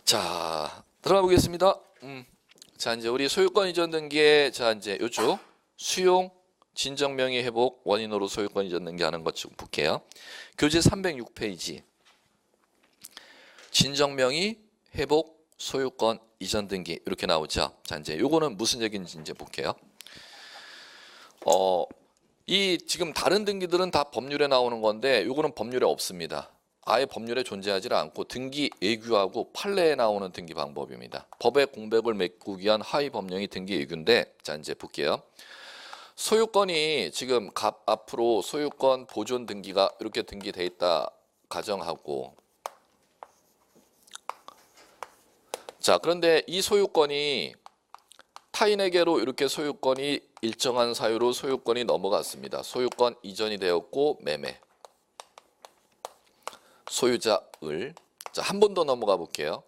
자, 들어가 보겠습니다. 자, 이제 우리 소유권 이전 등기에 자, 이제 요쪽 수용 진정 명의 회복 원인으로 소유권 이전 등기하는 것 좀 볼게요. 교재 306페이지. 진정 명의 회복 소유권 이전 등기 이렇게 나오죠. 자, 이제 요거는 무슨 얘기인지 이제 볼게요. 이 지금 다른 등기들은 다 법률에 나오는 건데 요거는 법률에 없습니다. 아예 법률에 존재하지 않고 등기 예규하고 판례에 나오는 등기 방법입니다. 법의 공백을 메꾸기 위한 하위 법령이 등기 예규인데, 자 이제 볼게요. 소유권이 지금 앞으로 소유권 보존 등기가 이렇게 등기돼 있다 가정하고, 자 그런데 이 소유권이 타인에게로 이렇게 소유권이 일정한 사유로 소유권이 넘어갔습니다. 소유권 이전이 되었고 매매. 소유자 을. 자, 한 번 더 넘어가 볼게요.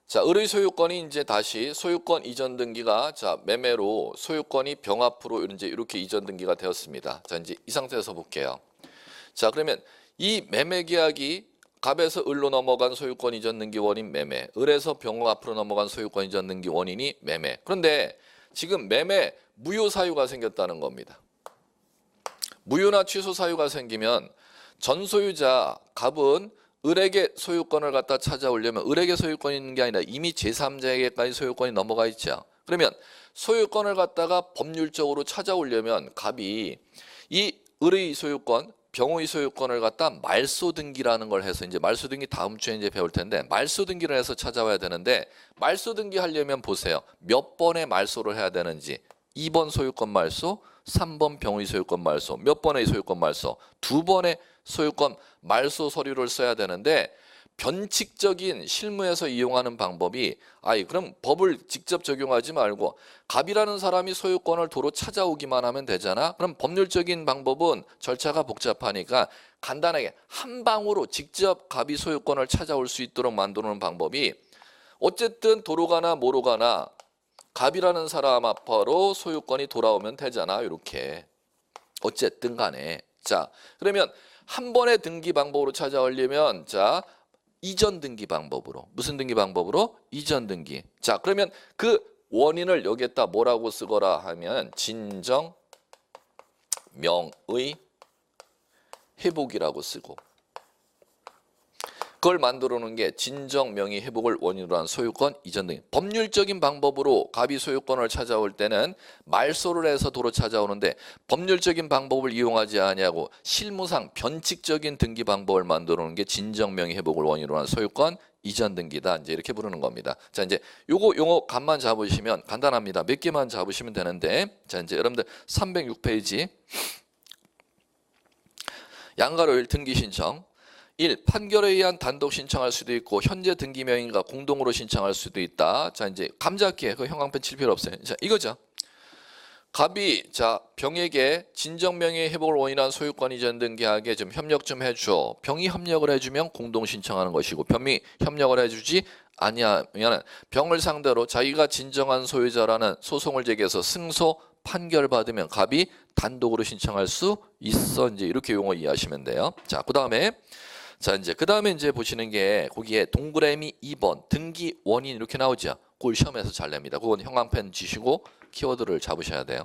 자, 을의 소유권이 이제 다시 소유권 이전 등기가 자, 매매로 소유권이 병합으로 이제 이렇게 이전 등기가 되었습니다. 자, 이제 이 상태에서 볼게요. 자, 그러면 이 매매 계약이 갑에서 을로 넘어간 소유권 이전 등기 원인 매매, 을에서 병합으로 넘어간 소유권 이전 등기 원인이 매매. 그런데 지금 매매 무효 사유가 생겼다는 겁니다. 무효나 취소 사유가 생기면 전 소유자 갑은 을에게 소유권을 갖다 찾아오려면 을에게 소유권이 있는 게 아니라 이미 제3자에게까지 소유권이 넘어가 있죠. 그러면 소유권을 갖다가 법률적으로 찾아오려면 갑이 이 을의 소유권, 병의 소유권을 갖다 말소 등기라는 걸 해서 이제 말소 등기 다음 주에 이제 배울 텐데 말소 등기를 해서 찾아와야 되는데 말소 등기 하려면 보세요. 몇 번의 말소를 해야 되는지. 2번 소유권 말소, 3번 병의 소유권 말소, 몇 번의 소유권 말소, 2번의 소유권 말소 서류를 써야 되는데 변칙적인 실무에서 이용하는 방법이 그럼 법을 직접 적용하지 말고 갑이라는 사람이 소유권을 도로 찾아오기만 하면 되잖아. 그럼 법률적인 방법은 절차가 복잡하니까 간단하게 한 방으로 직접 갑이 소유권을 찾아올 수 있도록 만드는 방법이 어쨌든 도로 가나 뭐로 가나 갑이라는 사람 앞으로 소유권이 돌아오면 되잖아. 이렇게 어쨌든 간에. 자 그러면 한 번의 등기 방법으로 찾아오려면 자 이전 등기 방법으로. 무슨 등기 방법으로? 이전 등기. 자 그러면 그 원인을 여기에다 뭐라고 쓰거라 하면 진정 명의 회복이라고 쓰고, 그걸 만들어 놓은 게 진정 명의 회복을 원인으로 한 소유권 이전 등기. 법률적인 방법으로 갑이 소유권을 찾아올 때는 말소를 해서 도로 찾아오는데 법률적인 방법을 이용하지 않냐고 실무상 변칙적인 등기 방법을 만들어 놓은 게 진정 명의 회복을 원인으로 한 소유권 이전 등기다. 이제 이렇게 부르는 겁니다. 자 이제 요거 용어 감만 잡으시면 간단합니다. 몇 개만 잡으시면 되는데, 자 이제 여러분들 306페이지 양가로일 등기 신청. 1. 판결에 의한 단독 신청할 수도 있고 현재 등기명의가 공동으로 신청할 수도 있다. 자 이제 감잡기에 그 형광펜 칠 필요 없어요. 자 이거죠. 갑이 자 병에게 진정명의 회복을 원인한 소유권 이전 등기하게 좀 협력 좀 해줘. 병이 협력을 해주면 공동 신청하는 것이고 병이 협력을 해주지 아니하면 병을 상대로 자기가 진정한 소유자라는 소송을 제기해서 승소 판결 받으면 갑이 단독으로 신청할 수 있어. 이제 이렇게 용어 이해하시면 돼요. 자 그다음에 자 이제 그다음에 이제 보시는 게 거기에 동그라미 2번 등기 원인 이렇게 나오죠. 그걸 시험에서 잘 냅니다. 그건 형광펜 지시고 키워드를 잡으셔야 돼요.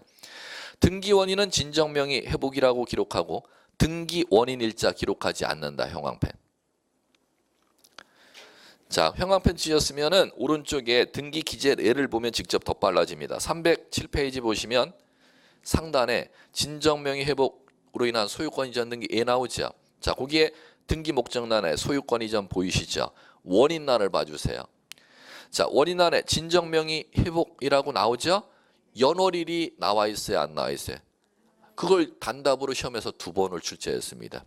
등기 원인은 진정명의 회복이라고 기록하고 등기 원인 일자 기록하지 않는다. 형광펜. 자 형광펜 치셨으면은 오른쪽에 등기 기재례를 보면 직접 더 빨라집니다. 307페이지 보시면 상단에 진정명의 회복으로 인한 소유권 이전 등기 예 나오죠. 자 거기에 등기 목적란에 소유권 이전 보이시죠? 원인란을 봐주세요. 자 원인란에 진정명의 회복이라고 나오죠? 연월일이 나와 있어요? 안 나와 있어요? 그걸 단답으로 시험에서 2번을 출제했습니다.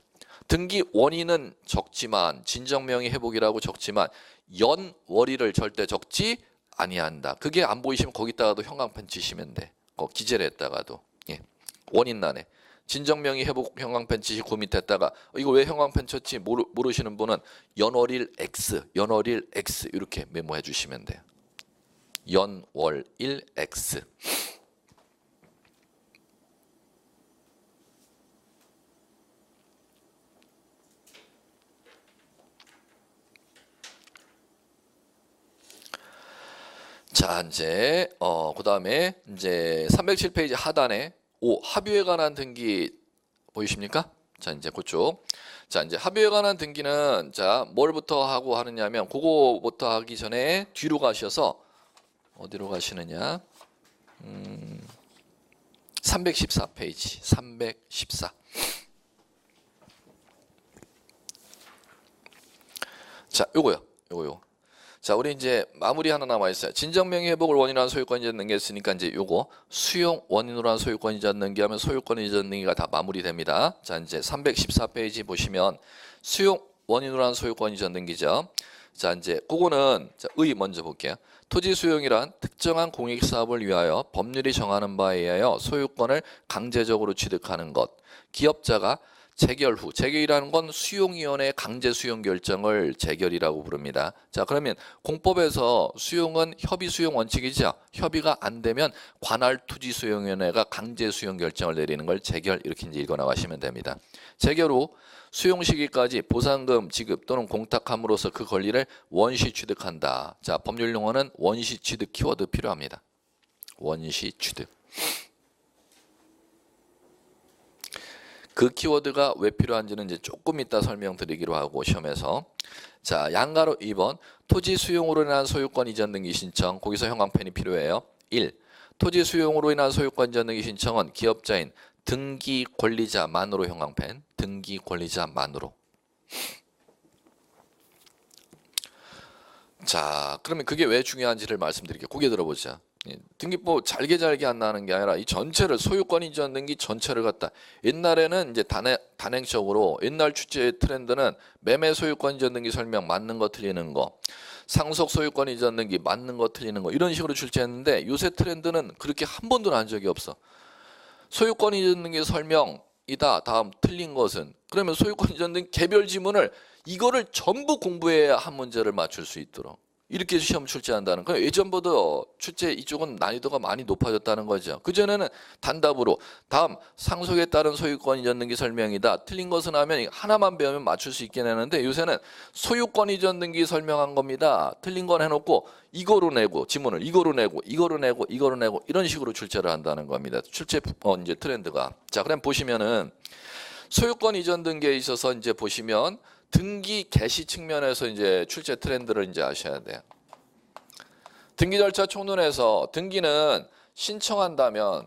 등기 원인은 적지만 진정명의 회복이라고 적지만 연월일을 절대 적지 아니한다. 그게 안 보이시면 거기다가도 형광펜 치시면 돼. 기재를 했다가도. 예. 원인란에 진정명의 회복 형광펜 치시고 그 밑에다가 이거 왜 형광펜 쳤지 모르시는 분은 연월일 X, 연월일 X 이렇게 메모해 주시면 돼요. 연월일 X. 자, 이제 그다음에 이제 307페이지 하단에 5 합의에 관한 등기 보이십니까? 자, 이제 그쪽. 자, 이제 합의에 관한 등기는 자, 뭘부터 하고 하느냐면 그거부터 하기 전에 뒤로 가셔서 어디로 가시느냐? 314페이지. 314. 자, 요거요. 요거. 자, 우리 이제 마무리 하나 남아 있어요. 진정 명의 회복을 원인으로 한 소유권 이전 등기 했으니까 이제 요거 수용 원인으로 한 소유권 이전 등기하면 소유권 이전 등기가 다 마무리됩니다. 자, 이제 314페이지 보시면 수용 원인으로 한 소유권 이전 등기죠. 자, 이제 그거는 자, 의 먼저 볼게요. 토지 수용이란 특정한 공익 사업을 위하여 법률이 정하는 바에 의하여 소유권을 강제적으로 취득하는 것. 기업자가 재결 후, 재결이라는 건 수용위원회의 강제 수용 결정을 재결이라고 부릅니다. 자, 그러면 공법에서 수용은 협의 수용 원칙이죠. 협의가 안 되면 관할 토지 수용위원회가 강제 수용 결정을 내리는 걸 재결 이렇게 이제 읽어 나가시면 됩니다. 재결 후 수용 시기까지 보상금 지급 또는 공탁함으로써 그 권리를 원시 취득한다. 자, 법률 용어는 원시 취득 키워드 필요합니다. 원시 취득. 그 키워드가 왜 필요한지는 이제 조금 이따 설명드리기로 하고 시험에서. 자, 양가로 2번 토지 수용으로 인한 소유권 이전 등기 신청. 거기서 형광펜이 필요해요. 1. 토지 수용으로 인한 소유권 이전 등기 신청은 기업자인 등기 권리자만으로 형광펜. 등기 권리자만으로. 자, 그러면 그게 왜 중요한지를 말씀드릴게요. 고개 들어보자. 등기법 잘게 안 나는 게 아니라 이 전체를 소유권 이전 등기 전체를 갖다 옛날에는 이제 단행적으로 옛날 출제 트렌드는 매매 소유권 이전 등기 설명 맞는 거 틀리는 거 상속 소유권 이전 등기 맞는 거 틀리는 거 이런 식으로 출제했는데 요새 트렌드는 그렇게 한 번도 난 적이 없어. 소유권 이전 등기 설명이다 다음 틀린 것은 그러면 소유권 이전 등기 개별 지문을 이거를 전부 공부해야 한 문제를 맞출 수 있도록 이렇게 시험 출제한다는 거예요. 예전보다 출제 이쪽은 난이도가 많이 높아졌다는 거죠. 그전에는 단답으로 다음 상속에 따른 소유권 이전 등기 설명이다. 틀린 것은 하면 하나만 배우면 맞출 수 있긴 하는데 요새는 소유권 이전 등기 설명한 겁니다. 틀린 건 해놓고 이거로 내고 지문을 이거로 내고 이런 식으로 출제를 한다는 겁니다. 출제 이제 트렌드가. 자, 그럼 보시면은 소유권 이전 등기에 있어서 이제 보시면 등기 개시 측면에서 이제 출제 트렌드를 이제 아셔야 돼요. 등기 절차 총론에서 등기는 신청한다면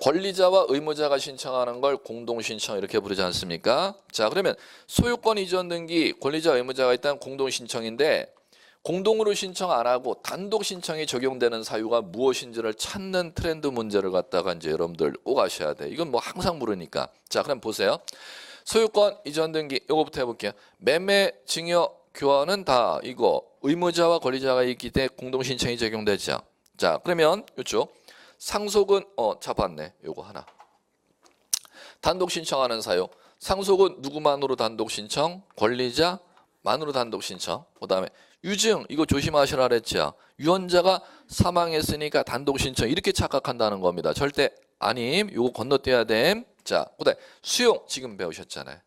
권리자와 의무자가 신청하는 걸 공동신청 이렇게 부르지 않습니까? 자, 그러면 소유권 이전 등기 권리자 의무자가 일단 공동신청인데 공동으로 신청 안 하고 단독 신청이 적용되는 사유가 무엇인지를 찾는 트렌드 문제를 갖다가 이제 여러분들 꼭 아셔야 돼. 이건 뭐 항상 물으니까. 자, 그럼 보세요. 소유권 이전 등기 이거부터 해볼게요. 매매 증여 교환은 다 이거 의무자와 권리자가 있기 때문에 공동 신청이 적용되죠. 자, 그러면 이쪽 상속은 잡았네. 요거 하나. 단독 신청하는 사유. 상속은 누구만으로 단독 신청? 권리자만으로 단독 신청. 그다음에 유증 이거 조심하시라 그랬죠. 유언자가 사망했으니까 단독 신청 이렇게 착각한다는 겁니다. 절대 아님. 요거 건너뛰어야 돼. 자, 그다음에 수용 지금 배우셨잖아요.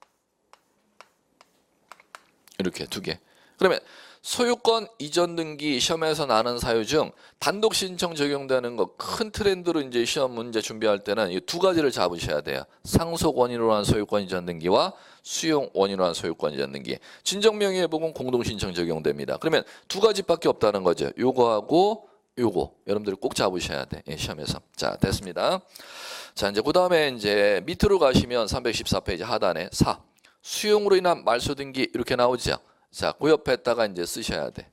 이렇게 두 개. 그러면 소유권 이전 등기 시험에서 나는 사유 중 단독 신청 적용되는 거 큰 트렌드로 이제 시험 문제 준비할 때는 이 두 가지를 잡으셔야 돼요. 상속 원인으로 한 소유권 이전 등기와 수용 원인으로 한 소유권 이전 등기. 진정 명의 회복은 공동 신청 적용됩니다. 그러면 두 가지밖에 없다는 거죠. 요거하고 요거 여러분들이 꼭 잡으셔야 돼. 시험에서. 자, 됐습니다. 자, 이제 그다음에 이제 밑으로 가시면 314페이지 하단에 4. 수용으로 인한 말소 등기 이렇게 나오죠. 자, 그 옆에다가 이제 쓰셔야 돼.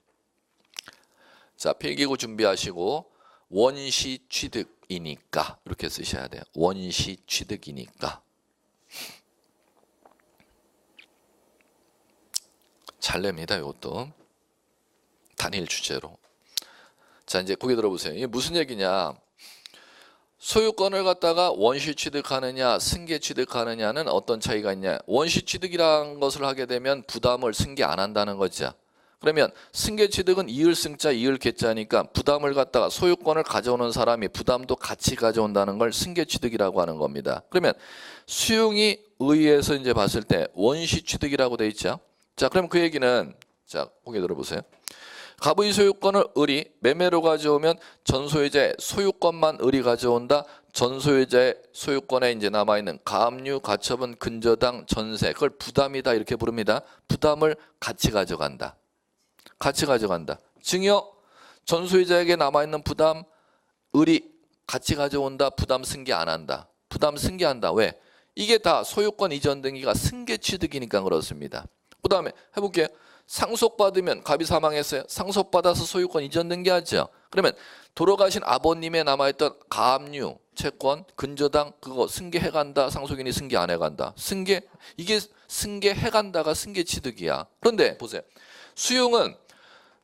자, 필기구 준비하시고 원시 취득이니까 이렇게 쓰셔야 돼요. 원시 취득이니까. 잘 냅니다. 이것도 단일 주제로. 자, 이제 고개 들어보세요. 이게 무슨 얘기냐? 소유권을 갖다가 원시 취득하느냐 승계 취득하느냐는 어떤 차이가 있냐. 원시 취득이라는 것을 하게 되면 부담을 승계 안 한다는 거죠. 그러면 승계 취득은 이을승자 이을계자니까 부담을 갖다가 소유권을 가져오는 사람이 부담도 같이 가져온다는 걸 승계 취득이라고 하는 겁니다. 그러면 수용이 의해서 이제 봤을 때 원시 취득이라고 돼 있죠. 자, 그럼 그 얘기는 자, 고개 들어보세요. 갑의 소유권을 을이 매매로 가져오면 전소유자의 소유권만 을이 가져온다. 전소유자의 소유권에 이제 남아있는 가압류, 가처분, 근저당, 전세, 그걸 부담이다 이렇게 부릅니다. 부담을 같이 가져간다. 같이 가져간다. 증여, 전소유자에게 남아있는 부담, 을이 같이 가져온다. 부담 승계 안 한다. 부담 승계한다. 왜? 이게 다 소유권 이전 등기가 승계 취득이니까 그렇습니다. 그 다음에 해볼게요. 상속받으면 갑이 사망했어요. 상속받아서 소유권 이전 등기하죠. 그러면 돌아가신 아버님의 남아있던 가압류, 채권, 근저당 그거 승계해간다. 상속인이 승계 안 해간다. 승계, 이게 승계해간다가 승계 취득이야. 그런데 보세요. 수용은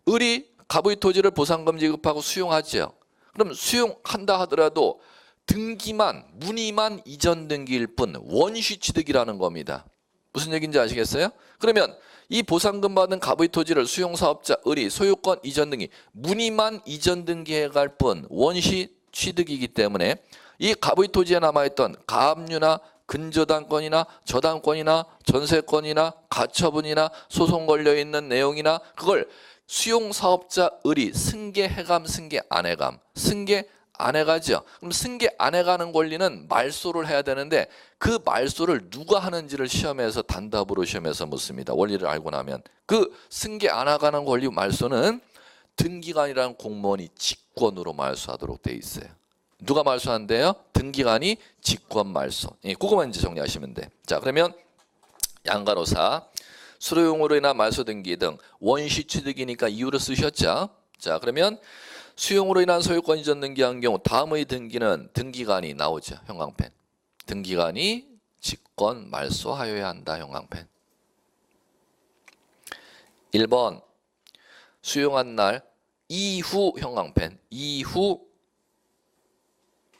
을이 갑의 토지를 보상금 지급하고 수용하죠. 그럼 수용한다 하더라도 등기만, 문의만 이전 등기일 뿐 원시 취득이라는 겁니다. 무슨 얘기인지 아시겠어요? 그러면 이 보상금 받은 갑의 토지를 수용사업자 을이 소유권 이전 등기, 문의만 이전 등기해 갈 뿐 원시 취득이기 때문에 이 갑의 토지에 남아있던 가압류나 근저당권이나 저당권이나 전세권이나 가처분이나 소송 걸려있는 내용이나 그걸 수용사업자 을이 승계해감, 승계 안 해감, 승계 안 해가죠. 그럼 승계 안 해가는 권리는 말소를 해야 되는데 그 말소를 누가 하는지를 시험에서 단답으로 시험에서 묻습니다. 원리를 알고 나면 그 승계 안 해가는 권리 말소는 등기관이라는 공무원이 직권으로 말소하도록 돼 있어요. 누가 말소한대요? 등기관이 직권 말소. 그거만 이제 정리하시면 돼. 자, 그러면 양가로사 수료용으로 인한 말소 등기 등 원시 취득이니까 이유를 쓰셨죠. 자, 그러면 수용으로 인한 소유권 이전 등기한 경우 다음의 등기는 등기관이 나오죠. 형광펜. 등기관이 직권 말소하여야 한다. 형광펜. 1번 수용한 날 이후 형광펜. 이후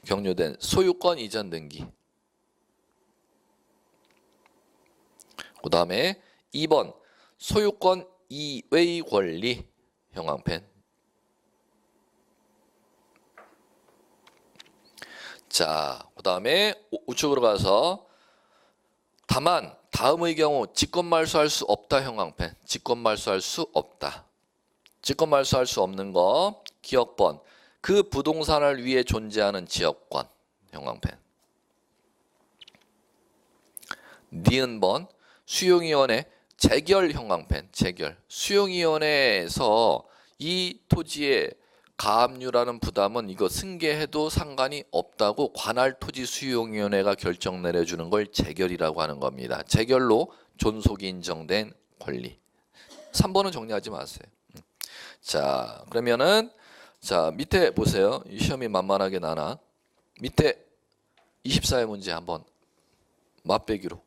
격려된 소유권 이전 등기. 그 다음에 2번 소유권 이외의 권리 형광펜. 자, 그 다음에 우측으로 가서 다만 다음의 경우 직권 말소할 수 없다. 형광펜. 직권 말소할 수 없다. 직권 말소할 수 없는 거 기억번. 그 부동산을 위해 존재하는 지역권. 형광펜. 니은번 수용위원회 재결. 형광펜. 재결. 수용위원회에서 이 토지의 가압류라는 부담은 이거 승계해도 상관이 없다고 관할 토지 수용위원회가 결정 내려주는 걸 재결이라고 하는 겁니다. 재결로 존속이 인정된 권리. 3번은 정리하지 마세요. 자, 그러면은 자 밑에 보세요. 이 시험이 만만하게 나나. 밑에 24의 문제 한번 맛배기로.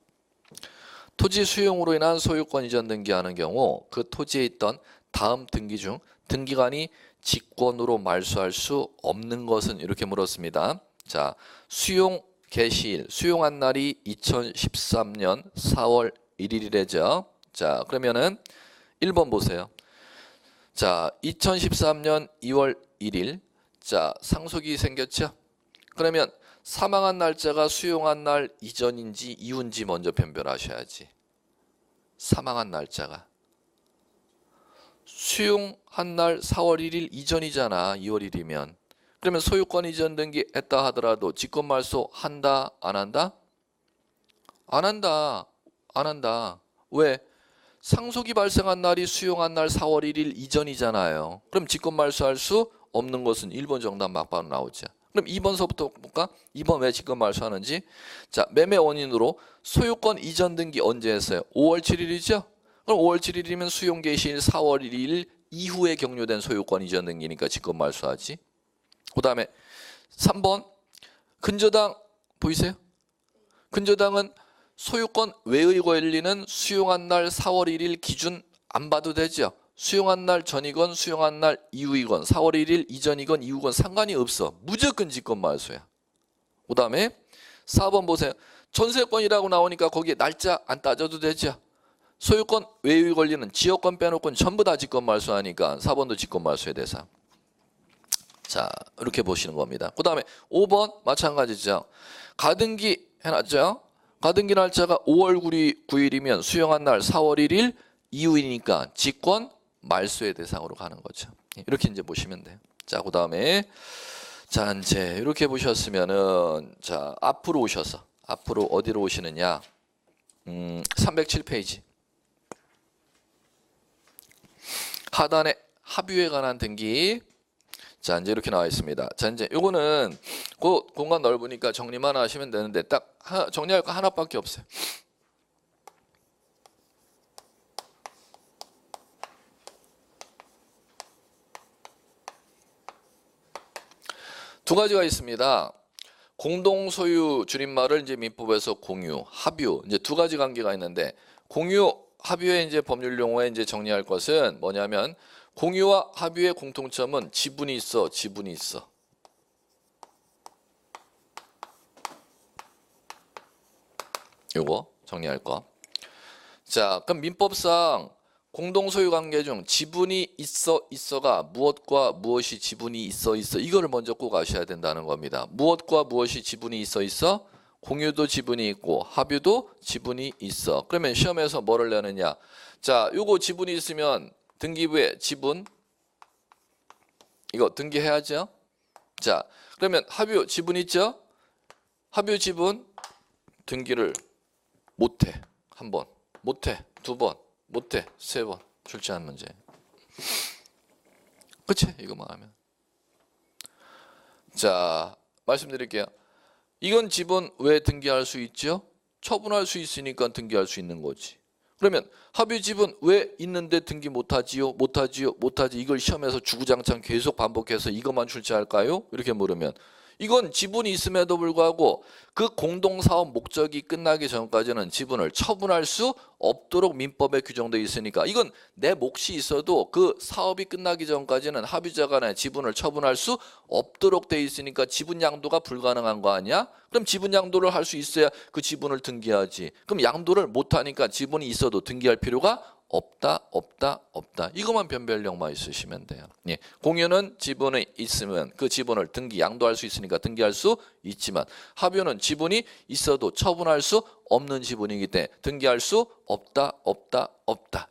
토지 수용으로 인한 소유권 이전 등기하는 경우 그 토지에 있던 다음 등기 중 등기관이 직권으로 말소할 수 없는 것은 이렇게 물었습니다. 자, 수용 개시일, 수용한 날이 2013년 4월 1일이래죠. 자, 그러면은 1번 보세요. 자, 2013년 2월 1일. 자, 상속이 생겼죠? 그러면 사망한 날짜가 수용한 날 이전인지 이후인지 먼저 변별하셔야지. 사망한 날짜가. 수용한 날 4월 1일 이전이잖아. 2월 1일이면. 그러면 소유권 이전 등기 했다 하더라도 직권 말소 한다? 안 한다? 안 한다. 안 한다. 왜? 상속이 발생한 날이 수용한 날 4월 1일 이전이잖아요. 그럼 직권 말소할 수 없는 것은 1번 정답 막바로 나오죠. 그럼 2번서부터 볼까? 2번 왜 직권 말소하는지. 자, 매매 원인으로 소유권 이전 등기 언제 했어요? 5월 7일이죠? 그럼 5월 7일이면 수용 개시일 4월 1일 이후에 격려된 소유권 이전 등기니까 직권 말소하지. 그 다음에 3번 근저당 보이세요? 근저당은 소유권 외의 권리는 수용한 날 4월 1일 기준 안 봐도 되죠. 수용한 날 전이건 수용한 날 이후이건 4월 1일 이전이건 이후건 상관이 없어. 무조건 직권 말소야. 그 다음에 4번 보세요. 전세권이라고 나오니까 거기에 날짜 안 따져도 되죠. 소유권 외의 권리는 지역권 빼놓고는 전부 다 직권 말소하니까 4번도 직권 말소의 대상. 자, 이렇게 보시는 겁니다. 그 다음에 5번 마찬가지죠. 가등기 해놨죠. 가등기 날짜가 5월 9일이면 수용한 날 4월 1일 이후이니까 직권 말소의 대상으로 가는 거죠. 이렇게 이제 보시면 돼요. 자, 그다음에 자, 이제 이렇게 보셨으면은 자, 앞으로 오셔서 앞으로 어디로 오시느냐? 307페이지. 하단에 합유에 관한 등기. 자, 이제 이렇게 나와 있습니다. 자, 이제 요거는 그 공간 넓으니까 정리만 하시면 되는데 딱 정리할 거 하나밖에 없어요. 두 가지가 있습니다. 공동 소유 줄임말을 이제 민법에서 공유, 합유 이제 두 가지 관계가 있는데 공유, 합유의 이제 법률 용어에 이제 정리할 것은 뭐냐면 공유와 합유의 공통점은 지분이 있어, 지분이 있어. 요거 정리할 거. 자, 그럼 민법상 공동소유 관계 중 지분이 있어가 무엇과 무엇이 지분이 있어 이거를 먼저 꼭 아셔야 된다는 겁니다. 무엇과 무엇이 지분이 있어 공유도 지분이 있고 합유도 지분이 있어. 그러면 시험에서 뭐를 내느냐? 자, 요거 지분이 있으면 등기부에 지분 이거 등기해야죠. 자, 그러면 합유 지분 있죠? 합유 지분 등기를 못해. 한 번, 못해. 두 번, 못해. 세 번. 출제한 문제. 그치? 이거만 하면. 자, 말씀드릴게요. 이건 지분 왜 등기할 수 있죠? 처분할 수 있으니까 등기할 수 있는 거지. 그러면 합유 지분 왜 있는데 등기 못하지요? 못하지. 이걸 시험에서 주구장창 계속 반복해서 이것만 출제할까요? 이렇게 물으면 이건 지분이 있음에도 불구하고 그 공동사업 목적이 끝나기 전까지는 지분을 처분할 수 없도록 민법에 규정되어 있으니까 이건 내 몫이 있어도 그 사업이 끝나기 전까지는 합의자 간에 지분을 처분할 수 없도록 되어 있으니까 지분 양도가 불가능한 거 아니야? 그럼 지분 양도를 할 수 있어야 그 지분을 등기하지. 그럼 양도를 못하니까 지분이 있어도 등기할 필요가 없다. 이것만 변별력만 있으시면 돼요. 예. 공유는 지분이 있으면 그 지분을 등기 양도할 수 있으니까 등기할 수 있지만 합유는 지분이 있어도 처분할 수 없는 지분이기 때문에 등기할 수 없다.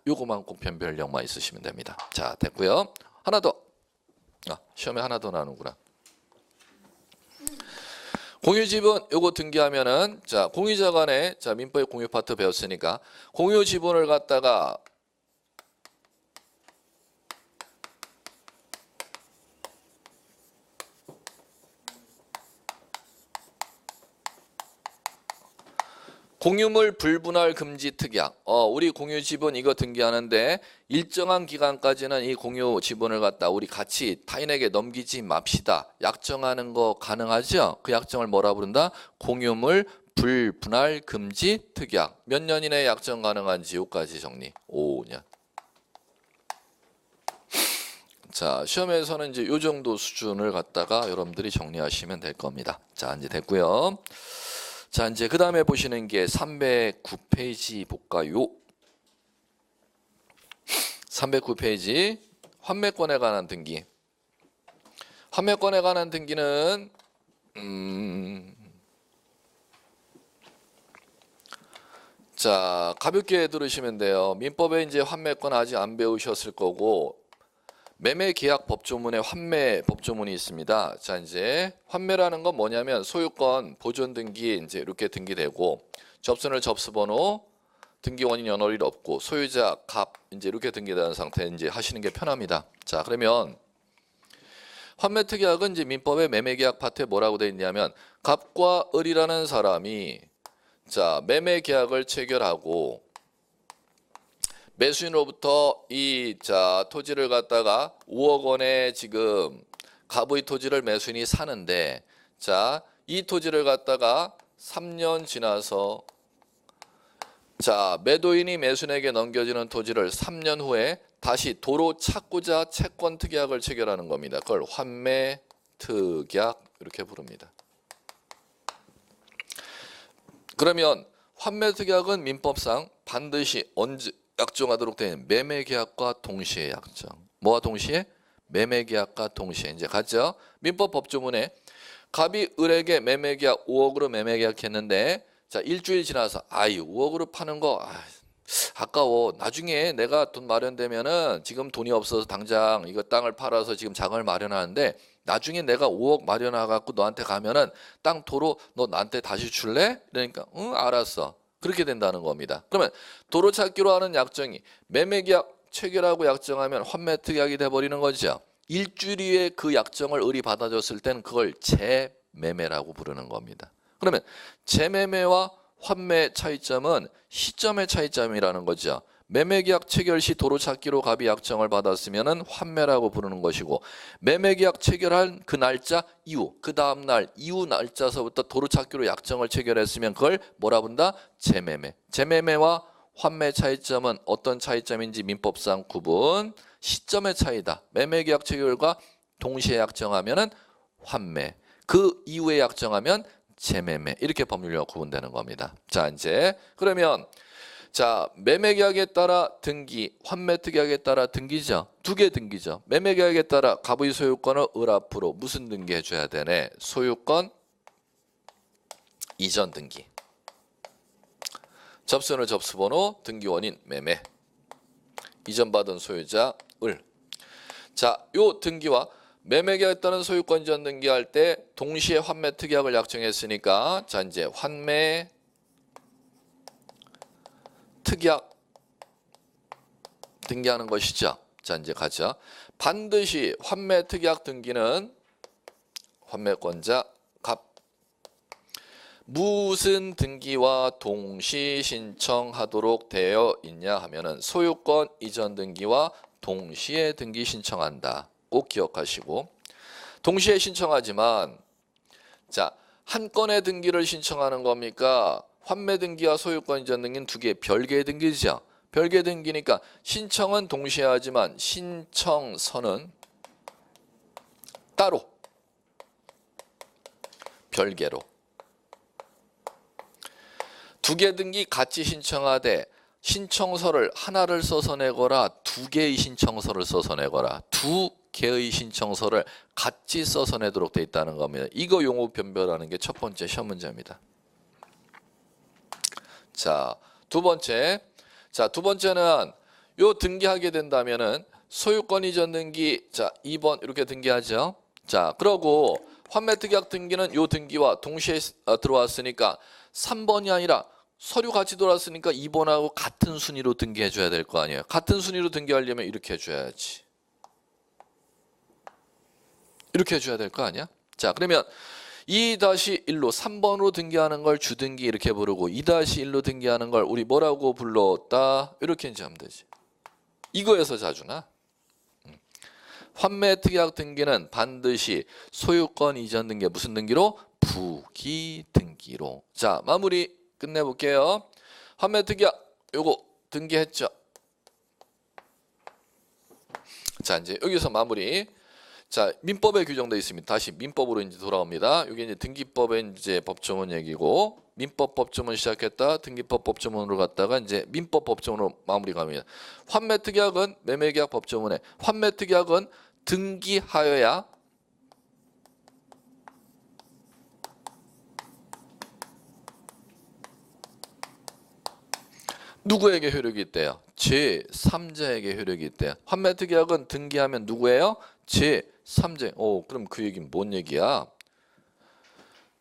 이것만 꼭 변별력만 있으시면 됩니다. 자, 됐고요. 하나 더. 시험에 하나 더 나오는구나. 공유지분 요거 등기하면은 자 공유자 간에 자 민법의 공유 파트 배웠으니까 공유 지분을 갖다가 공유물 불분할 금지 특약. 우리 공유 지분 이거 등기하는데 일정한 기간까지는 이 공유 지분을 갖다 우리 같이 타인에게 넘기지 맙시다. 약정하는 거 가능하죠? 그 약정을 뭐라 부른다? 공유물 불분할 금지 특약. 몇 년 이내에 약정 가능한지 요까지 정리. 5년. 자, 시험에서는 이제 요 정도 수준을 갖다가 여러분들이 정리하시면 될 겁니다. 자, 이제 됐고요. 자, 이제 그 다음에 보시는 게 309페이지 볼까요? 309페이지 환매권에 관한 등기. 환매권에 관한 등기는 자, 가볍게 들으시면 돼요. 민법에 이제 환매권 아직 안 배우셨을 거고 매매계약 법조문에 환매 법조문이 있습니다. 자, 이제 환매라는 건 뭐냐면 소유권 보존 등기 이제 이렇게 등기되고 접수는 접수번호 등기 원인 연월일 없고 소유자 값 이제 이렇게 등기되는 상태 이제 하시는 게 편합니다. 자, 그러면 환매 특약은 이제 민법의 매매계약 파트에 뭐라고 되어 있냐면 갑과 을이라는 사람이 자 매매계약을 체결하고 매수인으로부터 이 토지를 갖다가 5억 원에 지금 갑의 토지를 매수인이 사는데 자, 이 토지를 갖다가 3년 지나서 자, 매도인이 매수인에게 넘겨지는 토지를 3년 후에 다시 도로 찾고자 채권 특약을 체결하는 겁니다. 그걸 환매 특약 이렇게 부릅니다. 그러면 환매 특약은 민법상 반드시 언제 약정하도록 되는 매매계약과 동시에 약정. 뭐와 동시에? 매매계약과 동시에. 이제 갔죠? 민법 법조문에 갑이 을에게 매매계약 5억으로 매매계약했는데 자 일주일 지나서 5억으로 파는 거 아까워. 나중에 내가 돈 마련되면은 지금 돈이 없어서 당장 이거 땅을 팔아서 지금 자금을 마련하는데 나중에 내가 5억 마련해갖고 너한테 가면은 땅 도로 너 나한테 다시 줄래? 그러니까 응 알았어. 그렇게 된다는 겁니다. 그러면 도로 찾기로 하는 약정이 매매계약 체결하고 약정하면 환매특약이 돼버리는 거죠. 일주일 후에 그 약정을 을이 받아줬을 때는 그걸 재매매라고 부르는 겁니다. 그러면 재매매와 환매 차이점은 시점의 차이점이라는 거죠. 매매계약 체결 시 도로 찾기로 갑이 약정을 받았으면 환매라고 부르는 것이고 매매계약 체결한 그 날짜 이후 그 다음 날 이후 날짜서부터 도로 찾기로 약정을 체결했으면 그걸 뭐라 부른다? 재매매. 재매매와 환매 차이점은 어떤 차이점인지 민법상 구분. 시점의 차이다. 매매계약 체결과 동시에 약정하면은 환매. 그 이후에 약정하면 재매매. 이렇게 법률용어 구분되는 겁니다. 자, 이제 그러면 자, 매매계약에 따라 등기, 환매특약에 따라 등기죠. 두 개 등기죠. 매매계약에 따라 갑의 소유권을 을 앞으로 무슨 등기해 줘야 되네? 소유권 이전 등기. 접수는 접수번호, 등기원인 매매. 이전받은 소유자 을. 자, 요 등기와 매매계약에 따른 소유권 이전 등기할 때 동시에 환매특약을 약정했으니까 자 이제 환매 특약 등기하는 것이죠. 자 이제 가죠. 반드시 환매특약 등기는 환매권자 갑 무슨 등기와 동시 신청하도록 되어 있냐 하면은 소유권 이전 등기와 동시에 등기 신청한다. 꼭 기억하시고 동시에 신청하지만 자 한 건의 등기를 신청하는 겁니까? 환매 등기와 소유권 이전 등기는 두 개 별개의 등기죠. 별개 등기니까 신청은 동시에 하지만 신청서는 따로 별개로 두 개 등기 같이 신청하되 신청서를 하나를 써서 내거라 두 개의 신청서를 써서 내거라 두 개의 신청서를 같이 써서 내도록 돼 있다는 겁니다. 이거 용어 변별하는 게 첫 번째 시험 문제입니다. 자, 두 번째. 자, 두 번째는 요 등기하게 된다면은 소유권 이전 등기 자, 2번 이렇게 등기하죠. 자, 그러고 환매특약 등기는 요 등기와 동시에 들어왔으니까 3번이 아니라 서류 같이 들어왔으니까 2번하고 같은 순위로 등기해 줘야 될 거 아니에요. 같은 순위로 등기하려면 이렇게 해 줘야지. 이렇게 해 줘야 될 거 아니야? 자, 그러면 2-1로 3번으로 등기하는 걸 주등기 이렇게 부르고 2-1로 등기하는 걸 우리 뭐라고 불렀다? 이렇게 이제 하면 되지. 이거에서 자주나? 환매특약 등기는 반드시 소유권 이전 등기 무슨 등기로? 부기 등기로. 자, 마무리 끝내볼게요. 환매특약 요거 등기했죠. 자, 이제 여기서 마무리. 자, 민법에 규정되어 있습니다. 다시 민법으로 이제 돌아옵니다. 이게 이제 등기법의 이제 법조문 얘기고 민법 법조문 시작했다 등기법 법조문으로 갔다가 이제 민법 법조문으로 마무리 갑니다. 환매특약은 매매계약 법조문에 환매특약은 등기하여야 누구에게 효력이 있대요? 제3자에게 효력이 있대요. 환매특약은 등기하면 누구예요? 제3자. 오, 그럼 그 얘기는 뭔 얘기야?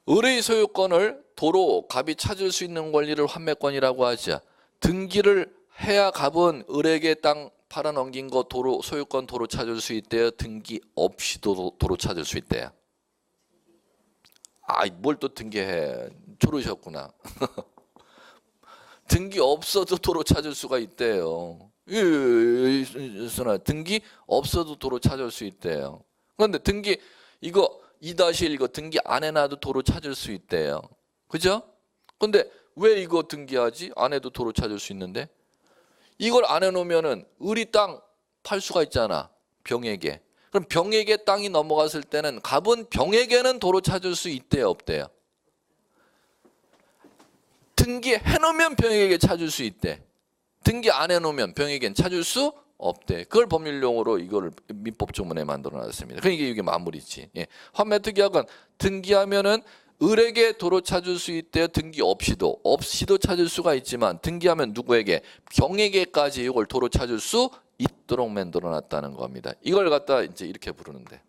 을의 소유권을 도로 갑이 찾을 수 있는 권리를 환매권이라고 하죠. 등기를 해야 갑은 을에게 땅 팔아넘긴 거 도로 소유권 도로 찾을 수 있대요. 등기 없이도 도로 찾을 수 있대요. 아, 뭘 또 등기해? 졸으셨구나. 등기 없어도 도로 찾을 수가 있대요. 등기 없어도 도로 찾을 수 있대요. 그런데 등기 이거 2-1 이거 등기 안 해놔도 도로 찾을 수 있대요. 그죠? 근데 왜 이거 등기하지? 안 해도 도로 찾을 수 있는데 이걸 안 해놓으면은 을이 땅 팔 수가 있잖아. 병에게. 그럼 병에게 땅이 넘어갔을 때는 갑은 병에게는 도로 찾을 수 있대요, 없대요? 등기해놓으면 병에게 찾을 수 있대. 등기 안 해놓으면 병에겐 찾을 수 없대. 그걸 법률용어로 이거를 민법 조문에 만들어놨습니다. 그러니까 이게 마무리지. 예. 환매특약은 등기하면은 을에게 도로 찾을 수 있대요. 등기 없이도 찾을 수가 있지만 등기하면 누구에게? 병에게까지 이걸 도로 찾을 수 있도록 만들어 놨다는 겁니다. 이걸 갖다 이제 이렇게 부르는데.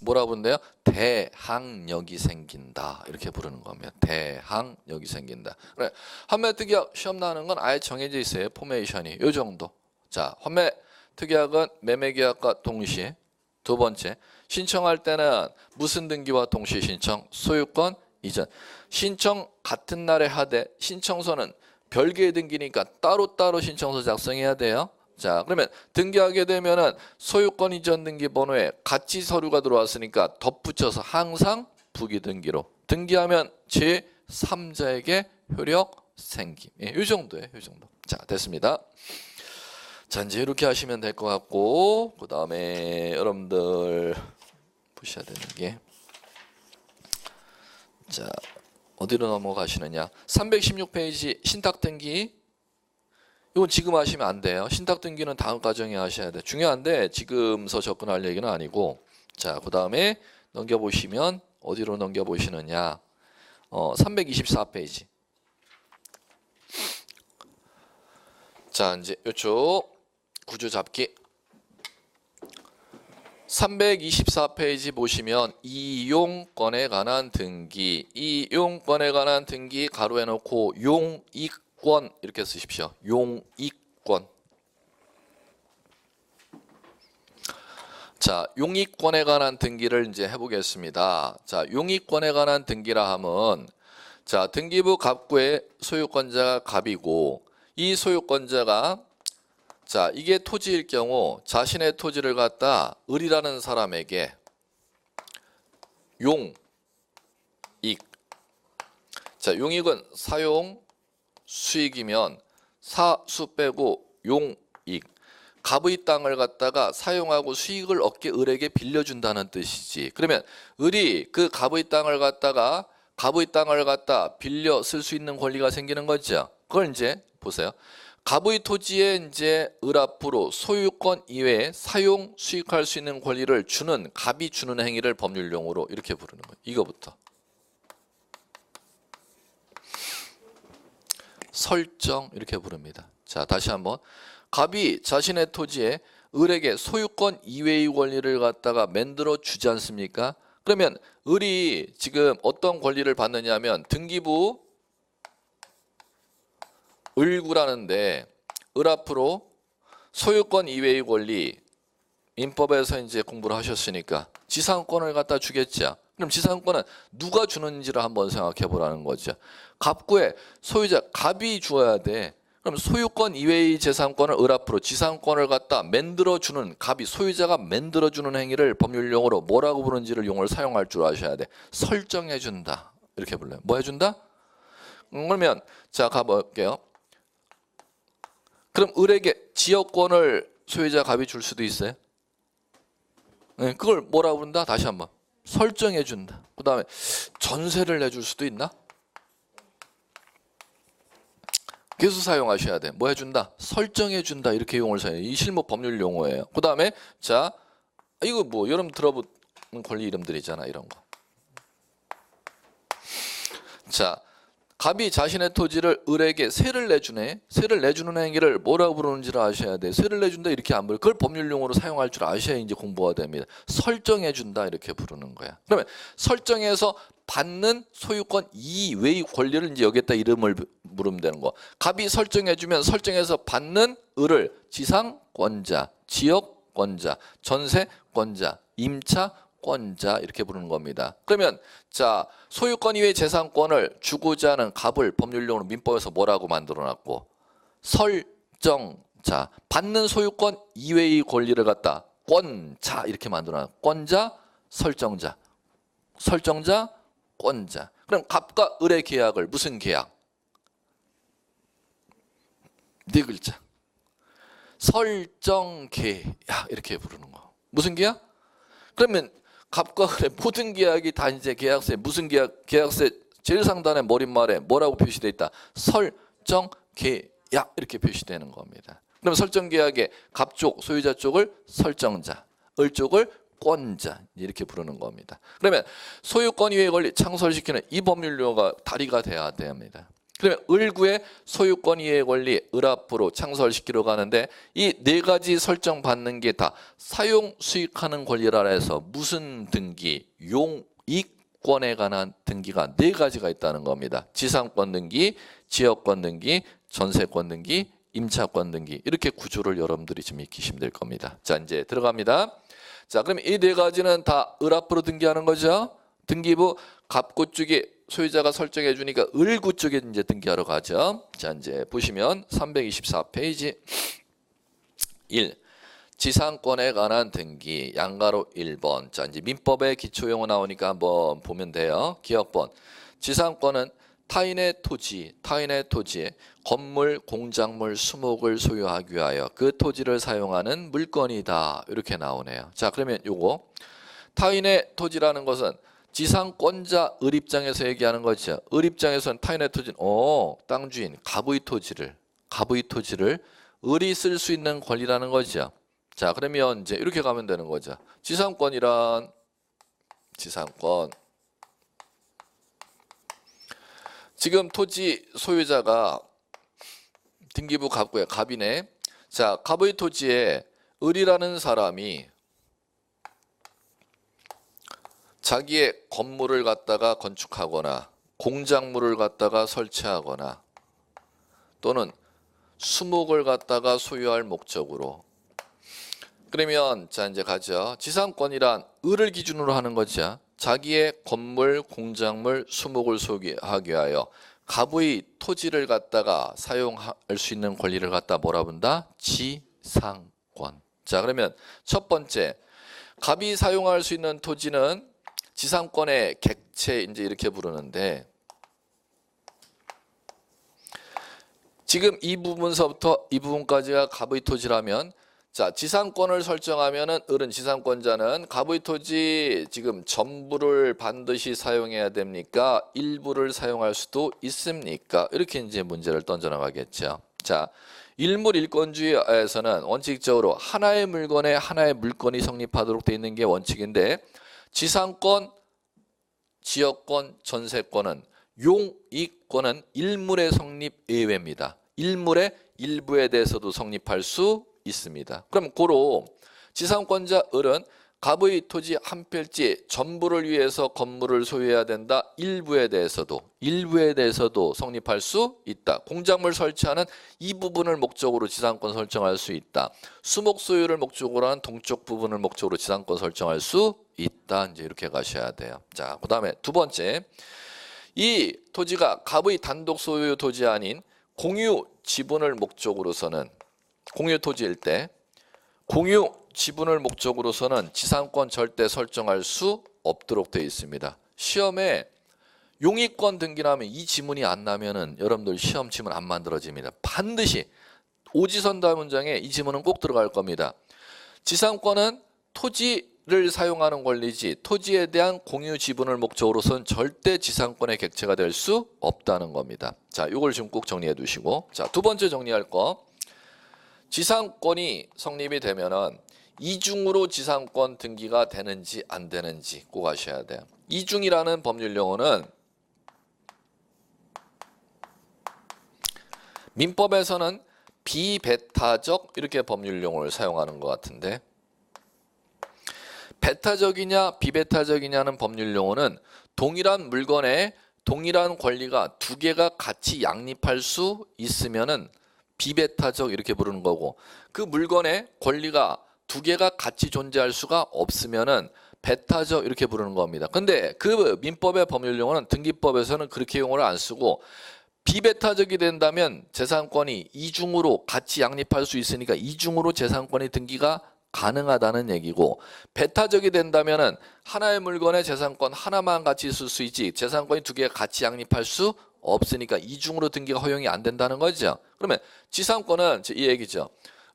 뭐라 부른대요? 대항력이 생긴다. 이렇게 부르는 겁니다. 대항력이 생긴다. 그래. 환매특약 시험 나오는 건 아예 정해져 있어요. 포메이션이. 요 정도. 자, 환매특약은 매매계약과 동시에 두 번째, 신청할 때는 무슨 등기와 동시에 신청? 소유권 이전. 신청 같은 날에 하되 신청서는 별개의 등기니까 따로따로 신청서 작성해야 돼요. 자, 그러면 등기하게 되면은 소유권 이전 등기 번호에 같이 서류가 들어왔으니까 덧붙여서 항상 부기 등기로 등기하면 제3자에게 효력 생김. 예, 이 정도예요. 이 정도. 자, 됐습니다. 자, 이제 이렇게 하시면 될 것 같고, 그 다음에 여러분들 보셔야 되는 게, 자, 어디로 넘어가시느냐? 316페이지 신탁 등기. 이건 지금 하시면 안 돼요. 신탁 등기는 다음 과정에 하셔야 돼. 중요한데 지금서 접근할 얘기는 아니고. 자, 그 다음에 넘겨보시면 어디로 넘겨보시느냐? 324페이지. 자, 이제 이쪽 구조 잡기. 324페이지 보시면 이용권에 관한 등기, 이용권에 관한 등기 가로해 놓고 용익권 이렇게 쓰십시오. 용익권. 자, 용익권에 관한 등기를 이제 해보겠습니다. 자, 용익권에 관한 등기라 하면, 자, 등기부 갑구의 소유권자가 갑이고, 이 소유권자가, 자, 이게 토지일 경우 자신의 토지를 갖다 을이라는 사람에게 용익. 자, 용익은 사용 수익이면 사수 빼고 용익. 갑의 땅을 갖다가 사용하고 수익을 얻게 을에게 빌려준다는 뜻이지. 그러면 을이 그 갑의 땅을 갖다 빌려 쓸 수 있는 권리가 생기는 거죠. 그걸 이제 보세요. 갑의 토지에 이제 을 앞으로 소유권 이외에 사용 수익할 수 있는 권리를 주는, 갑이 주는 행위를 법률용어로 이렇게 부르는 거예요. 이거부터. 설정 이렇게 부릅니다. 자, 다시 한번. 갑이 자신의 토지에 을에게 소유권 이외의 권리를 갖다가 만들어 주지 않습니까? 그러면 을이 지금 어떤 권리를 받느냐면 등기부 을구라는데 을 앞으로 소유권 이외의 권리, 민법에서 이제 공부를 하셨으니까 지상권을 갖다 주겠죠. 그럼 지상권은 누가 주는지를 한번 생각해 보라는 거죠. 갑구의 소유자 갑이 주어야 돼. 그럼 소유권 이외의 재산권을 을 앞으로 지상권을 갖다 만들어주는, 갑이 소유자가 만들어주는 행위를 법률용어로 뭐라고 부르는지를 용어를 사용할 줄 아셔야 돼. 설정해준다. 이렇게 불러요. 뭐 해준다? 그러면 자, 가볼게요. 그럼 을에게 지역권을 소유자 갑이 줄 수도 있어요. 네, 그걸 뭐라고 부른다? 다시 한번. 설정해준다. 그 다음에 전세를 내줄 수도 있나? 계속 사용하셔야 돼. 뭐 해준다? 설정해준다. 이렇게 용어를 사용해요. 이 실무 법률 용어예요. 그 다음에 자, 이거 뭐 여러분 들어보는 권리 이름들이잖아. 이런 거. 자, 갑이 자신의 토지를 을에게 세를 내주네. 세를 내주는 행위를 뭐라고 부르는지를 아셔야 돼. 세를 내준다 이렇게 안 부르고 그걸 법률 용어로 사용할 줄 아셔야 이제 공부가 됩니다. 설정해준다 이렇게 부르는 거야. 그러면 설정해서 받는 소유권 이외의 권리를 이제 여기에다 이름을 부르면 되는 거. 갑이 설정해주면 설정해서 받는 을을 지상권자, 지역권자, 전세권자, 임차권자 이렇게 부르는 겁니다. 그러면 자, 소유권 이외의 재산권을 주고자 하는 갑을 법률용어로 민법에서 뭐라고 만들어놨고, 설정자, 받는 소유권 이외의 권리를 갖다 권자 이렇게 만들어놨고, 권자, 설정자, 설정자, 권자. 그럼 갑과 을의 계약을 무슨 계약? 네 글자. 설정계약 이렇게 부르는 거. 무슨 계약? 그러면 갑과 을의 모든 계약이 다 이제 계약서에 무슨 계약? 계약서에 제일 상단에 머릿말에 뭐라고 표시되어 있다? 설정계약 이렇게 표시되는 겁니다. 그럼 설정계약의 갑 쪽, 소유자 쪽을 설정자, 을 쪽을 권자 이렇게 부르는 겁니다. 그러면 소유권 이외의 권리 창설시키는 이 법률용어가 다리가 돼야 됩니다. 그러면 을구의 소유권 이외의 권리 을 앞으로 창설시키러 가는데 이 네 가지 설정받는 게 다 사용 수익하는 권리라 해서 무슨 등기 용익권에 관한 등기가 네 가지가 있다는 겁니다. 지상권 등기, 지역권 등기, 전세권 등기, 임차권 등기 이렇게 구조를 여러분들이 좀 익히시면 될 겁니다. 자 이제 들어갑니다. 자 그럼 이 네 가지는 다 을 앞으로 등기하는 거죠. 등기부 갑구 쪽에 소유자가 설정해 주니까 을구 쪽에 이제 등기하러 가죠. 자 이제 보시면 324페이지 1. 지상권에 관한 등기 양가로 1번. 자 이제 민법의 기초용어 나오니까 한번 보면 돼요. 기억번. 지상권은 타인의 토지에 건물, 공작물, 수목을 소유하기 위하여 그 토지를 사용하는 물건이다. 이렇게 나오네요. 자 그러면 요거 타인의 토지라는 것은 지상권자 을 입장에서 얘기하는 거죠. 을 입장에서는 타인의 토지는 땅 주인 갑의 토지를 을이 쓸 수 있는 권리라는 거죠. 자 그러면 이제 이렇게 가면 되는 거죠. 지상권이란 지상권 지금 토지 소유자가 등기부 갑구에 갑이네. 자 갑의 토지에 을이라는 사람이 자기의 건물을 갖다가 건축하거나 공작물을 갖다가 설치하거나 또는 수목을 갖다가 소유할 목적으로 그러면 자 이제 가죠. 지상권이란 을을 기준으로 하는 거죠. 자기의 건물, 공작물, 수목을 소유하기 위하여 갑의 토지를 갖다가 사용할 수 있는 권리를 갖다 뭐라 본다? 지상권. 자 그러면 첫 번째 갑이 사용할 수 있는 토지는 지상권의 객체 이제 이렇게 부르는데 지금 이 부분서부터 이 부분까지가 갑의 토지라면 자 지상권을 설정하면은 을은 지상권자는 갑의 토지 지금 전부를 반드시 사용해야 됩니까? 일부를 사용할 수도 있습니까? 이렇게 이제 문제를 던져나가겠죠. 자 일물일권주의에서는 원칙적으로 하나의 물건에 하나의 물건이 성립하도록 되어 있는 게 원칙인데 지상권, 지역권, 전세권은 용익권은 일물의 성립 예외입니다. 일물의 일부에 대해서도 성립할 수 있습니다. 그럼 고로 지상권자 을은 갑의 토지 한 필지 전부를 위해서 건물을 소유해야 된다. 일부에 대해서도 성립할 수 있다. 공작물 설치하는 이 부분을 목적으로 지상권 설정할 수 있다. 수목 소유를 목적으로 하는 동쪽 부분을 목적으로 지상권 설정할 수 있다. 이제 이렇게 가셔야 돼요. 자, 그다음에 두 번째. 이 토지가 갑의 단독 소유 토지 아닌 공유 지분을 목적으로서는 공유 토지일 때 공유 지분을 목적으로서는 지상권 절대 설정할 수 없도록 되어 있습니다. 시험에 용익권 등기라면 이 지문이 안 나면은 여러분들 시험 지문 안 만들어집니다. 반드시 오지선다 문장에 이 지문은 꼭 들어갈 겁니다. 지상권은 토지를 사용하는 권리지 토지에 대한 공유 지분을 목적으로서는 절대 지상권의 객체가 될 수 없다는 겁니다. 자, 이걸 지금 꼭 정리해 두시고 자, 두 번째 정리할 거 지상권이 성립이 되면은 이중으로 지상권 등기가 되는지 안 되는지 꼭 아셔야 돼요. 이중이라는 법률 용어는 민법에서는 비배타적 이렇게 법률 용어를 사용하는 것 같은데 배타적이냐 비배타적이냐는 법률 용어는 동일한 물건에 동일한 권리가 두 개가 같이 양립할 수 있으면은 비배타적 이렇게 부르는 거고 그 물건의 권리가 두 개가 같이 존재할 수가 없으면은 배타적 이렇게 부르는 겁니다. 근데 그 민법의 법률 용어는 등기법에서는 그렇게 용어를 안 쓰고 비배타적이 된다면 재산권이 이중으로 같이 양립할 수 있으니까 이중으로 재산권이 등기가 가능하다는 얘기고 배타적이 된다면은 하나의 물건의 재산권 하나만 같이 있을 수 있지 재산권이 두 개가 같이 양립할 수 없으니까 이중으로 등기가 허용이 안 된다는 거죠. 그러면 지상권은 이 얘기죠.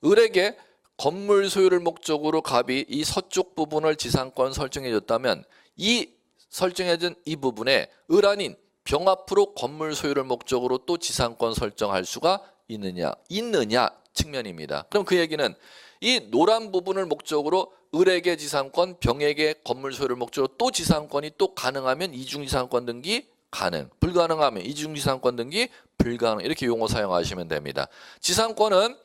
을에게 건물 소유를 목적으로 갑이 이 서쪽 부분을 지상권 설정해 줬다면 이 설정해준 이 부분에 을 아닌 병합으로 건물 소유를 목적으로 또 지상권 설정할 수가 있느냐 측면입니다. 그럼 그 얘기는 이 노란 부분을 목적으로 을에게 지상권, 병에게 건물 소유를 목적으로 또 지상권이 또 가능하면 이중지상권 등기 가능, 불가능하면 이중지상권 등기 불가능, 이렇게 용어 사용하시면 됩니다. 지상권은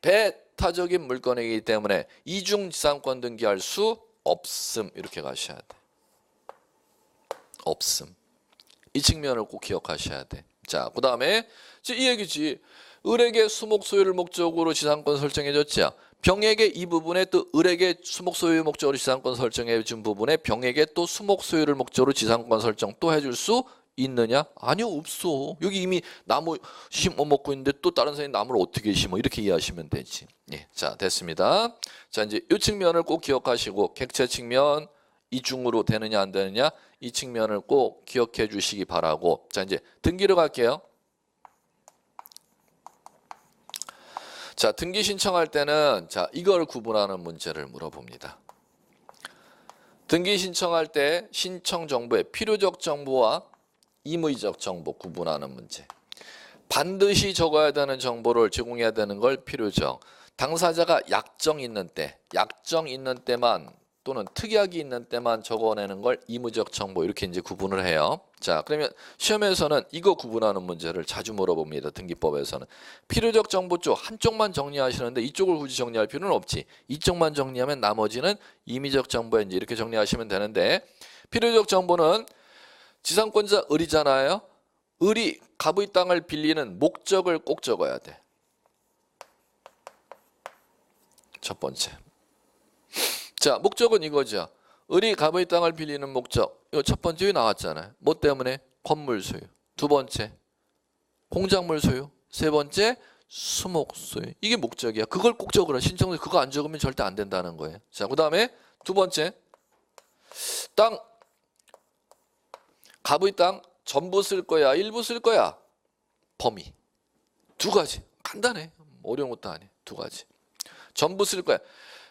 배타적인 물건이기 때문에 이중지상권 등기할 수 없음, 이렇게 가셔야 돼. 없음. 이 측면을 꼭 기억하셔야 돼. 자, 그 다음에 이 얘기지. 을에게 수목 소유를 목적으로 지상권 설정해줬죠. 병에게 이 부분에 또 을에게 수목 소유 목적으로 지상권 설정해 준 부분에 병에게 또 수목 소유를 목적으로 지상권 설정 또 해줄 수 있느냐? 아니요, 없어. 여기 이미 나무 심어 먹고 있는데 또 다른 사람이 나무를 어떻게 심어? 이렇게 이해하시면 되지. 예, 자, 됐습니다. 자, 이제 이 측면을 꼭 기억하시고 객체 측면 이중으로 되느냐 안 되느냐 이 측면을 꼭 기억해 주시기 바라고. 자, 이제 등기로 갈게요. 자, 등기 신청할 때는 자, 이걸 구분하는 문제를 물어봅니다. 등기 신청할 때 신청 정보의 필요적 정보와 임의적 정보 구분하는 문제. 반드시 적어야 되는 정보를 제공해야 되는 걸 필요적. 당사자가 약정 있는 때만 또는 특약이 있는 때만 적어내는 걸 임의적 정보, 이렇게 이제 구분을 해요. 자, 그러면 시험에서는 이거 구분하는 문제를 자주 물어봅니다. 등기법에서는. 필요적 정보 쪽 한쪽만 정리하시는데 이쪽을 굳이 정리할 필요는 없지. 이쪽만 정리하면 나머지는 임의적 정보에 이제 이렇게 정리하시면 되는데, 필요적 정보는 지상권자 을이잖아요. 을이 갑의 땅을 빌리는 목적을 꼭 적어야 돼. 첫 번째. 자, 목적은 이거죠. 을이 갑의 땅을 빌리는 목적. 이거 첫 번째 나왔잖아요. 뭐 때문에? 건물 소유. 두 번째, 공작물 소유. 세 번째, 수목 소유. 이게 목적이야. 그걸 꼭 적으라. 신청서 그거 안 적으면 절대 안 된다는 거예요. 자, 그 다음에 두 번째, 땅, 갑의 땅 전부 쓸 거야, 일부 쓸 거야? 범위. 두 가지. 간단해. 어려운 것도 아니에요. 두 가지. 전부 쓸 거야.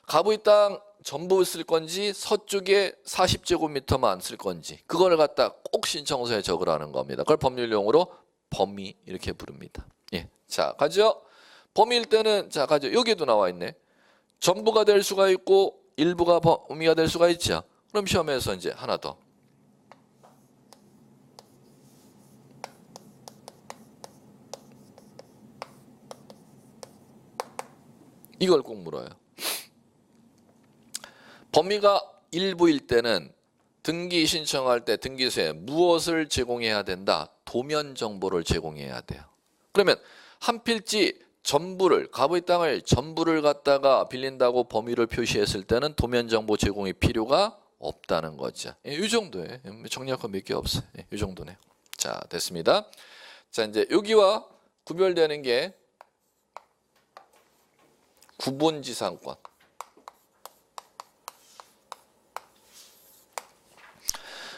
갑의 땅 전부 쓸 건지 서쪽에 40제곱미터만 쓸 건지 그거를 갖다 꼭 신청서에 적으라는 겁니다. 그걸 법률용어로 범위 이렇게 부릅니다. 예, 자, 가죠. 범위일 때는 자, 가죠. 여기에도 나와 있네. 전부가 될 수가 있고 일부가 범위가 될 수가 있죠. 그럼 시험에서 이제 하나 더. 이걸 꼭 물어요. 범위가 일부일 때는 등기 신청할 때 등기소에 무엇을 제공해야 된다? 도면 정보를 제공해야 돼요. 그러면 한 필지 전부를, 갑의 땅을 전부를 갖다가 빌린다고 범위를 표시했을 때는 도면 정보 제공이 필요가 없다는 거죠. 예, 이 정도에 정리할 거 몇 개 없어요. 예, 이 정도네요. 자, 됐습니다. 자, 이제 여기와 구별되는 게 구분지상권.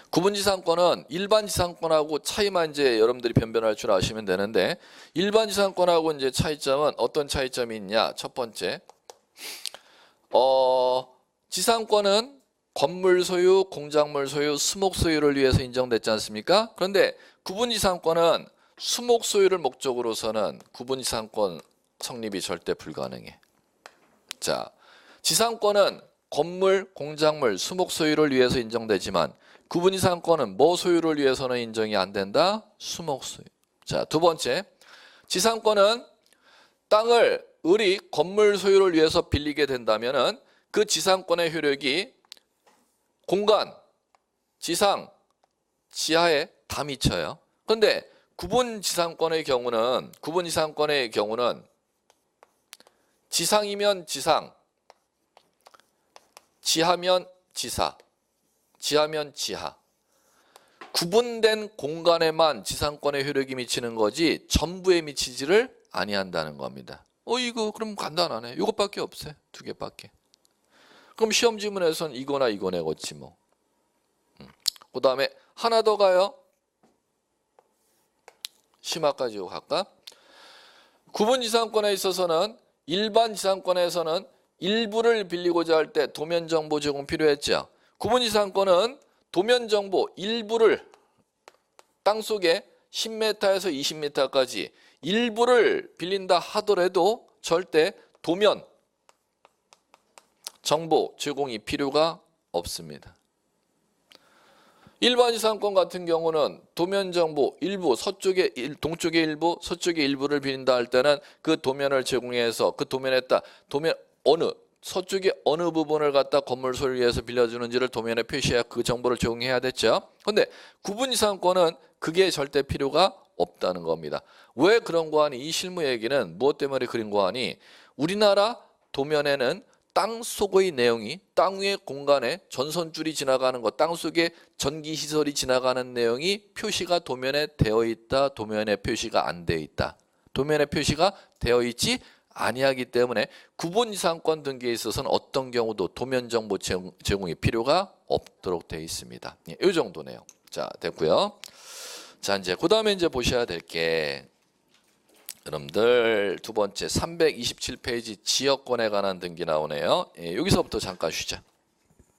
구분지상권은 일반지상권하고 차이만 이제 여러분들이 변별할 줄 아시면 되는데, 일반지상권하고 이제 차이점은 어떤 차이점이 있냐? 첫 번째, 지상권은 건물 소유, 공작물 소유, 수목 소유를 위해서 인정됐지 않습니까? 그런데 구분지상권은 수목 소유를 목적으로서는 구분지상권 성립이 절대 불가능해. 자, 지상권은 건물, 공작물, 수목 소유를 위해서 인정되지만 구분지상권은 뭐 소유를 위해서는 인정이 안 된다? 수목 소유. 자, 두 번째, 지상권은 땅을 을이 건물 소유를 위해서 빌리게 된다면은 그 지상권의 효력이 공간, 지상, 지하에 다 미쳐요. 그런데 구분지상권의 경우는 지상이면 지상, 지하면 지사, 지하면 지하. 구분된 공간에만 지상권의 효력이 미치는 거지 전부에 미치지를 아니한다는 겁니다. 이거 그럼 간단하네. 이것밖에 없어요. 두 개밖에. 그럼 시험 지문에선 이거나 이거 내겠지 뭐. 그 다음에 하나 더 가요. 심화까지 갈까? 구분지상권에 있어서는 일반 지상권에서는 일부를 빌리고자 할 때 도면정보 제공 필요했죠. 구분지상권은 도면정보 일부를 땅속에 10m에서 20m까지 일부를 빌린다 하더라도 절대 도면 정보 제공이 필요가 없습니다. 일반 이상권 같은 경우는 도면 정보 일부 동쪽의 일부 서쪽의 일부를 비린다 할 때는 그 도면을 제공해서 그 도면에 따라 도면 서쪽의 어느 부분을 갖다 건물 소유를 위해서 빌려주는지를 도면에 표시해야 그 정보를 제공해야 됐죠. 그런데 구분 이상권은 그게 절대 필요가 없다는 겁니다. 왜 그런 거 하니? 이 실무 얘기는 무엇 때문에 그린 거 하니? 우리나라 도면에는 땅 속의 내용이 땅 위의 공간에 전선줄이 지나가는 것, 땅 속에 전기시설이 지나가는 내용이 표시가 도면에 되어 있다, 도면에 표시가 안 되어 있다. 도면에 표시가 되어 있지 아니하기 때문에 구분 이상권 등기에 있어서는 어떤 경우도 도면 정보 제공이 필요가 없도록 되어 있습니다. 이 정도네요. 자, 됐고요. 자, 이제 그다음에 이제 보셔야 될 게 여러분들 두 번째 327페이지 지역권에 관한 등기 나오네요. 여기서부터 잠깐 쉬자.